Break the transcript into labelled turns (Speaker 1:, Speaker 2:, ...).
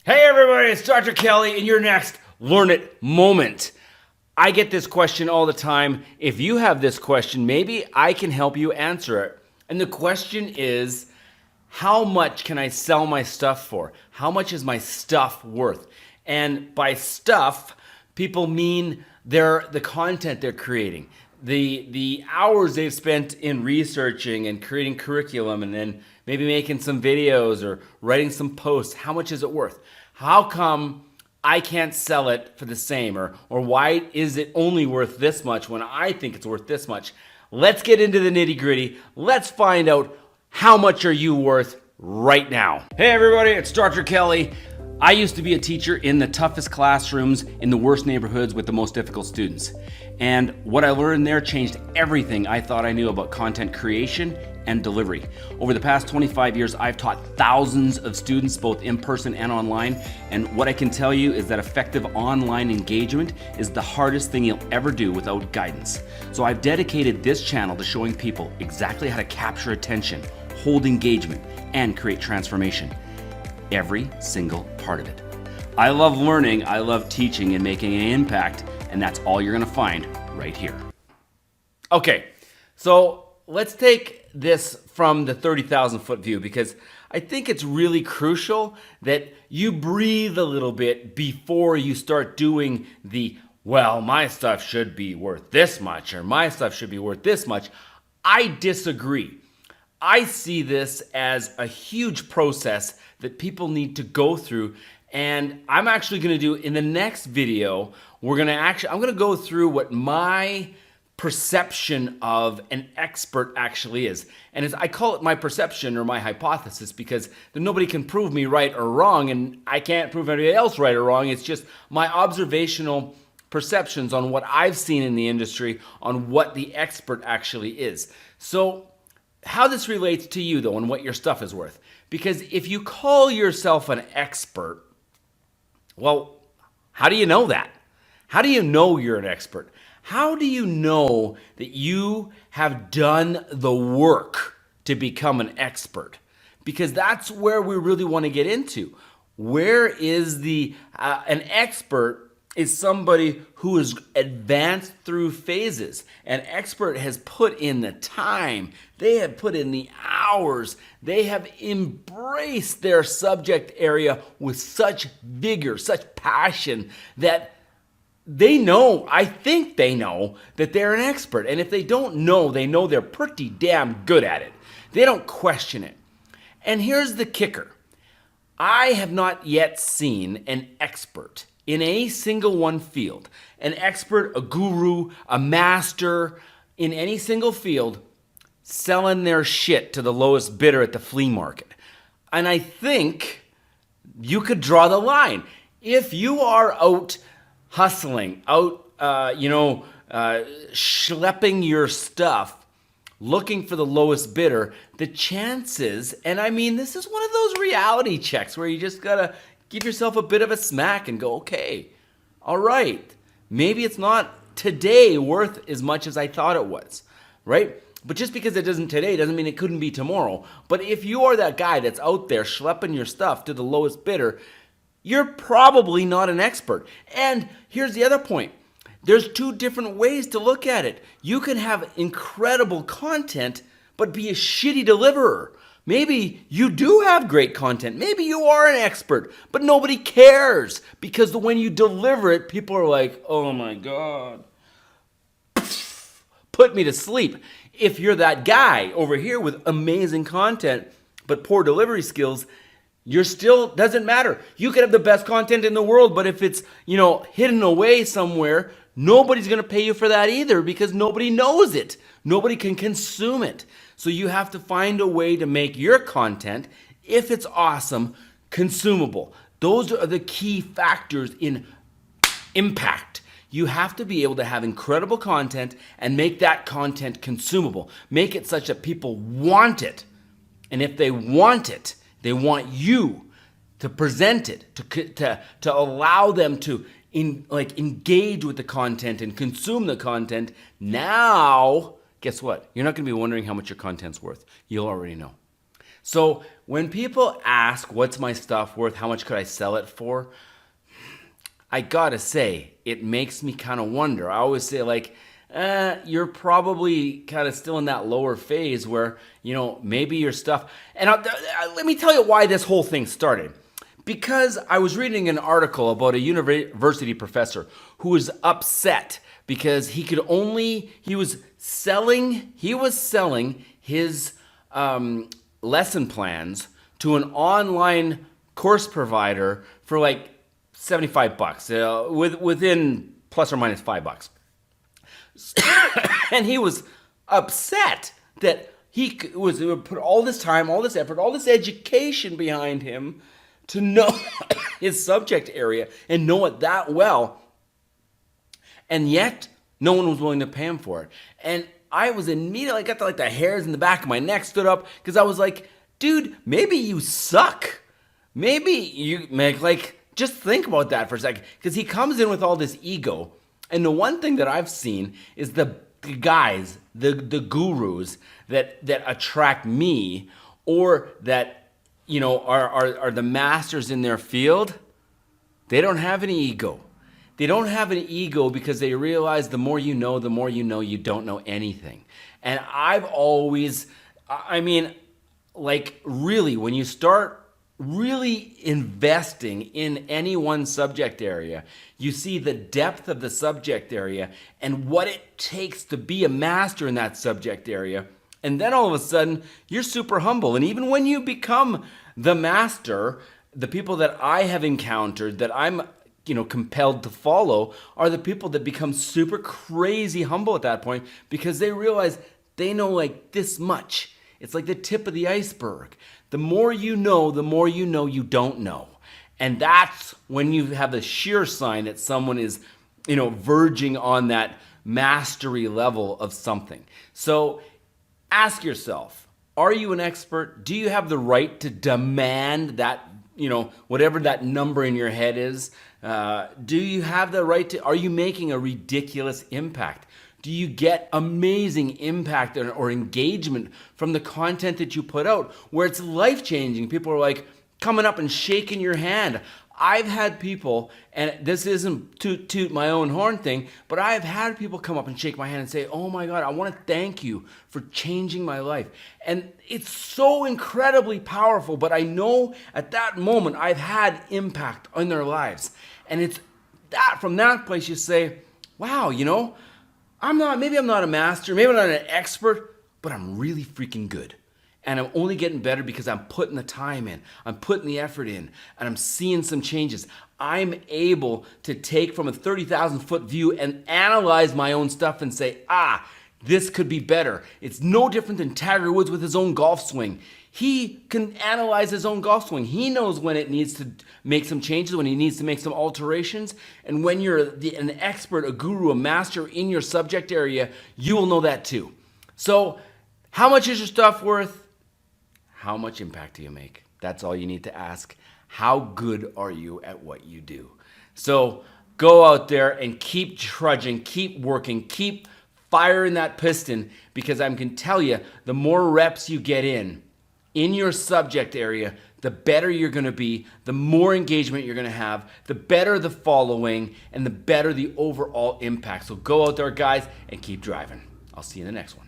Speaker 1: Hey everybody, it's Dr. Kelly in your next Learn It moment. I get this question all the time. If you have this question, maybe I can help you answer it. And the question is, how much can I sell my stuff for? How much is my stuff worth? And by stuff, people mean the content they're creating, the hours they've spent in researching and creating curriculum, and then maybe making some videos or writing some posts. How much is it worth? How come I can't sell it for the same? Or why is it only worth this much when I think it's worth this much? Let's get into the nitty gritty. Let's find out, how much are you worth right now? Hey everybody, it's Dr. Kelly. I used to be a teacher in the toughest classrooms in the worst neighborhoods with the most difficult students. And what I learned there changed everything I thought I knew about content creation and delivery. Over the past 25 years, I've taught thousands of students, both in person and online. And what I can tell you is that effective online engagement is the hardest thing you'll ever do without guidance. So I've dedicated this channel to showing people exactly how to capture attention, hold engagement, and create transformation. Every single part of it. I love learning, I love teaching and making an impact, and that's all you're gonna find right here. Okay, so let's take this from the 30,000 foot view, because I think it's really crucial that you breathe a little bit before you start doing the, well, my stuff should be worth this much, or my stuff should be worth this much. I disagree. I see this as a huge process that people need to go through, and I'm actually going to do in the next video. I'm going to go through what my perception of an expert actually is, and I call it my perception or my hypothesis because nobody can prove me right or wrong, and I can't prove anybody else right or wrong. It's just my observational perceptions on what I've seen in the industry on what the expert actually is. So how this relates to you though and what your stuff is worth. Because if you call yourself an expert, well, how do you know that? How do you know you're an expert? How do you know that you have done the work to become an expert? Because that's where we really want to get into. Where is an expert is somebody who has advanced through phases. An expert has put in the time, they have put in the hours, they have embraced their subject area with such vigor, such passion that they know, I think they know, that they're an expert. And if they don't know, they know they're pretty damn good at it. They don't question it. And here's the kicker. I have not yet seen an expert in any single one field, an expert, a guru, a master in any single field selling their shit to the lowest bidder at the flea market. And I think you could draw the line. If you are out hustling, schlepping your stuff, looking for the lowest bidder, the chances, and I mean, this is one of those reality checks where you just gotta give yourself a bit of a smack and go, okay, all right, maybe it's not today worth as much as I thought it was, right? But just because it isn't today doesn't mean it couldn't be tomorrow. But if you are that guy that's out there schlepping your stuff to the lowest bidder, you're probably not an expert. And here's the other point. There's two different ways to look at it. You can have incredible content, but be a shitty deliverer. Maybe you do have great content. Maybe you are an expert, but nobody cares because when you deliver it, people are like, oh my God, put me to sleep. If you're that guy over here with amazing content, but poor delivery skills, you're still, doesn't matter. You could have the best content in the world, but if it's, hidden away somewhere, nobody's going to pay you for that either because nobody knows it. Nobody can consume it. So you have to find a way to make your content, if it's awesome, consumable. Those are the key factors in impact. You have to be able to have incredible content and make that content consumable. Make it such that people want it. And if they want it, they want you to present it, to allow them to engage with the content and consume the content. Now, guess what? You're not going to be wondering how much your content's worth. You'll already know. So when people ask, what's my stuff worth? How much could I sell it for? I gotta say, it makes me kind of wonder. I always say like, you're probably kind of still in that lower phase where, maybe your stuff. And let me tell you why this whole thing started. Because I was reading an article about a university professor who was upset because he was selling his lesson plans to an online course provider for like $75, within plus or minus $5. And he was upset that he was put all this time, all this effort, all this education behind him to know his subject area and know it that well. And yet, no one was willing to pay him for it. And I was immediately, I got the hairs in the back of my neck stood up because I was like, dude, maybe you suck. Maybe you just think about that for a second. Because he comes in with all this ego. And the one thing that I've seen is the guys, the gurus that attract me, or that are the masters in their field. They don't have any ego. They don't have an ego because they realize the more you know, you don't know anything. And I've always, really, when you start really investing in any one subject area, you see the depth of the subject area and what it takes to be a master in that subject area. And then all of a sudden, you're super humble. And even when you become the master, the people that I have encountered that I'm compelled to follow are the people that become super crazy humble at that point because they realize they know like this much. It's like the tip of the iceberg. The more you know you don't know. And that's when you have a sheer sign that someone is, verging on that mastery level of something. So ask yourself, are you an expert? Do you have the right to demand that, whatever that number in your head is? Do you have the right to, are you making a ridiculous impact? Do you get amazing impact or engagement from the content that you put out where it's life-changing? People are like coming up and shaking your hand. I've had people, and this isn't toot my own horn thing, but I've had people come up and shake my hand and say, oh my God, I want to thank you for changing my life. And it's so incredibly powerful, but I know at that moment I've had impact on their lives. And it's that, from that place you say, wow, maybe I'm not a master, maybe I'm not an expert, but I'm really freaking good. And I'm only getting better because I'm putting the time in, I'm putting the effort in, and I'm seeing some changes. I'm able to take from a 30,000 foot view and analyze my own stuff and say, this could be better. It's no different than Tiger Woods with his own golf swing. He can analyze his own golf swing. He knows when it needs to make some changes, when he needs to make some alterations. And when you're an expert, a guru, a master in your subject area, you will know that too. So how much is your stuff worth? How much impact do you make? That's all you need to ask. How good are you at what you do? So go out there and keep trudging, keep working, keep firing that piston, because I can tell you, the more reps you get in your subject area, the better you're going to be, the more engagement you're going to have, the better the following, and the better the overall impact. So go out there, guys, and keep driving. I'll see you in the next one.